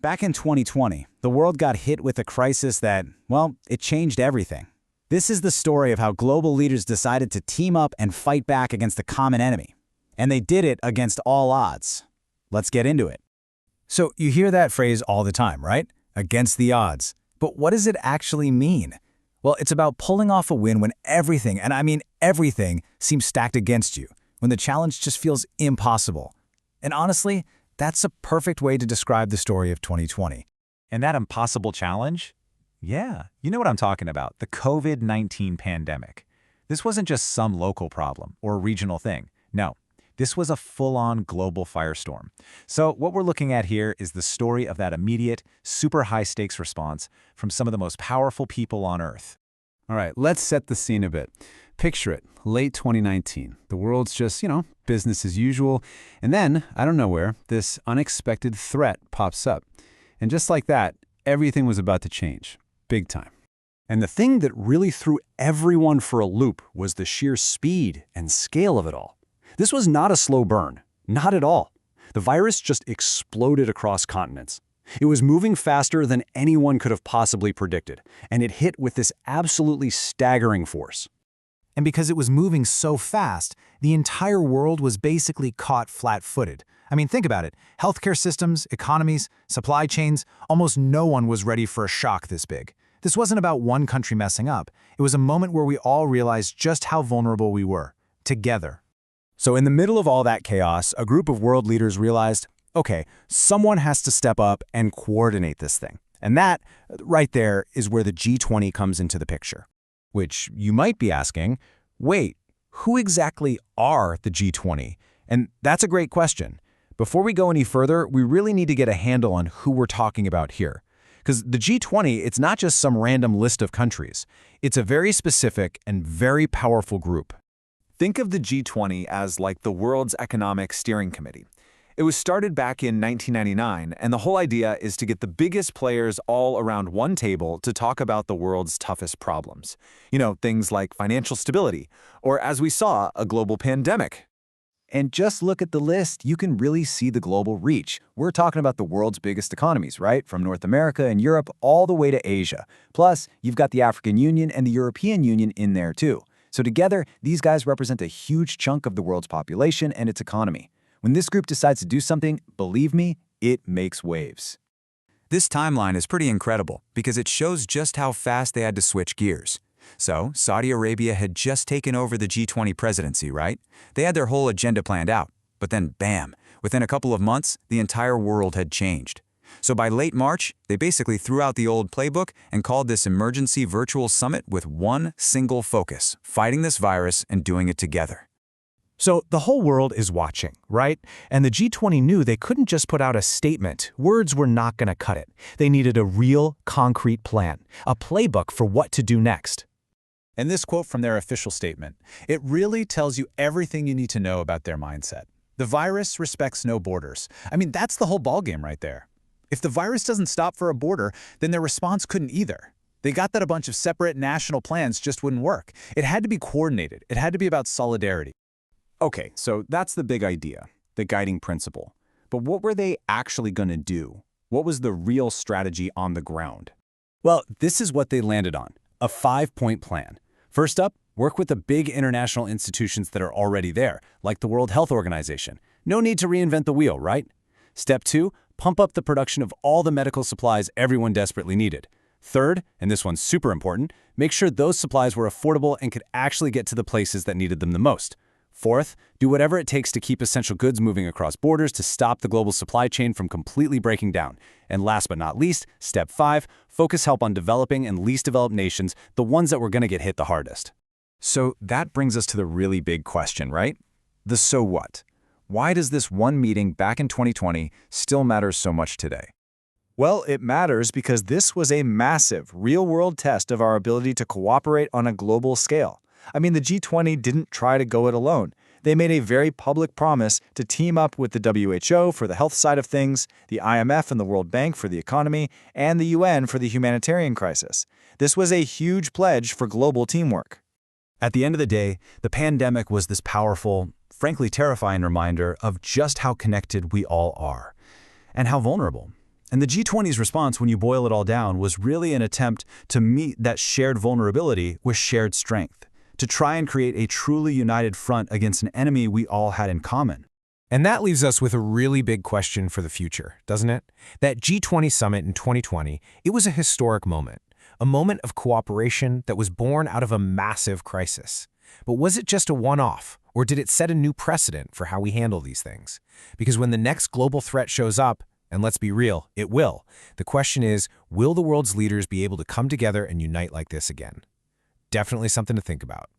Back in 2020, the world got hit with a crisis that, well, it changed everything. This is the story of how global leaders decided to team up and fight back against the common enemy. And they did it against all odds. Let's get into it. So you hear that phrase all the time, right? Against the odds. But what does it actually mean? Well, it's about pulling off a win when everything, and I mean everything, seems stacked against you, when the challenge just feels impossible. And honestly, that's a perfect way to describe the story of 2020. And that impossible challenge? Yeah, you know what I'm talking about, the COVID-19 pandemic. This wasn't just some local problem or regional thing. No, this was a full-on global firestorm. So what we're looking at here is the story of that immediate, super high-stakes response from some of the most powerful people on Earth. All right, let's set the scene a bit. Picture it, late 2019. The world's just, business as usual. And then, out of nowhere, this unexpected threat pops up. And just like that, everything was about to change. Big time. And the thing that really threw everyone for a loop was the sheer speed and scale of it all. This was not a slow burn. Not at all. The virus just exploded across continents. It was moving faster than anyone could have possibly predicted, and it hit with this absolutely staggering force. And because it was moving so fast, the entire world was basically caught flat-footed. I mean, think about it. Healthcare systems, economies, supply chains, almost no one was ready for a shock this big. This wasn't about one country messing up. It was a moment where we all realized just how vulnerable we were, together. So in the middle of all that chaos, a group of world leaders realized, okay, someone has to step up and coordinate this thing. And that, right there, is where the G20 comes into the picture. Which you might be asking, wait, who exactly are the G20? And that's a great question. Before we go any further, we really need to get a handle on who we're talking about here. Because the G20, it's not just some random list of countries. It's a very specific and very powerful group. Think of the G20 as like the world's economic steering committee. It was started back in 1999, and the whole idea is to get the biggest players all around one table to talk about the world's toughest problems. Things like financial stability, or as we saw, a global pandemic. And just look at the list, you can really see the global reach. We're talking about the world's biggest economies, right? From North America and Europe all the way to Asia. Plus, you've got the African Union and the European Union in there too. So together, these guys represent a huge chunk of the world's population and its economy. When this group decides to do something, believe me, it makes waves. This timeline is pretty incredible because it shows just how fast they had to switch gears. So, Saudi Arabia had just taken over the G20 presidency, right? They had their whole agenda planned out. But then, bam, within a couple of months, the entire world had changed. So by late March, they basically threw out the old playbook and called this emergency virtual summit with one single focus, fighting this virus and doing it together. So the whole world is watching, right? And the G20 knew they couldn't just put out a statement. Words were not going to cut it. They needed a real, concrete plan, a playbook for what to do next. And this quote from their official statement, it really tells you everything you need to know about their mindset. The virus respects no borders. I mean, that's the whole ballgame right there. If the virus doesn't stop for a border, then their response couldn't either. They got that a bunch of separate national plans just wouldn't work. It had to be coordinated. It had to be about solidarity. Okay, so that's the big idea, the guiding principle. But what were they actually going to do? What was the real strategy on the ground? Well, this is what they landed on, a 5-point plan. First up, work with the big international institutions that are already there, like the World Health Organization. No need to reinvent the wheel, right? Step 2, pump up the production of all the medical supplies everyone desperately needed. Third, and this one's super important, make sure those supplies were affordable and could actually get to the places that needed them the most. Fourth, do whatever it takes to keep essential goods moving across borders to stop the global supply chain from completely breaking down. And last but not least, step 5, focus help on developing and least developed nations, the ones that were going to get hit the hardest. So that brings us to the really big question, right? The so what? Why does this one meeting back in 2020 still matter so much today? Well, it matters because this was a massive, real-world test of our ability to cooperate on a global scale. I mean, the G20 didn't try to go it alone. They made a very public promise to team up with the WHO for the health side of things, the IMF and the World Bank for the economy, and the UN for the humanitarian crisis. This was a huge pledge for global teamwork. At the end of the day, the pandemic was this powerful, frankly terrifying reminder of just how connected we all are, and how vulnerable. And the G20's response, when you boil it all down, was really an attempt to meet that shared vulnerability with shared strength, to try and create a truly united front against an enemy we all had in common. And that leaves us with a really big question for the future, doesn't it? That G20 summit in 2020, it was a historic moment. A moment of cooperation that was born out of a massive crisis. But was it just a one-off, or did it set a new precedent for how we handle these things? Because when the next global threat shows up, and let's be real, it will, the question is, will the world's leaders be able to come together and unite like this again? Definitely something to think about.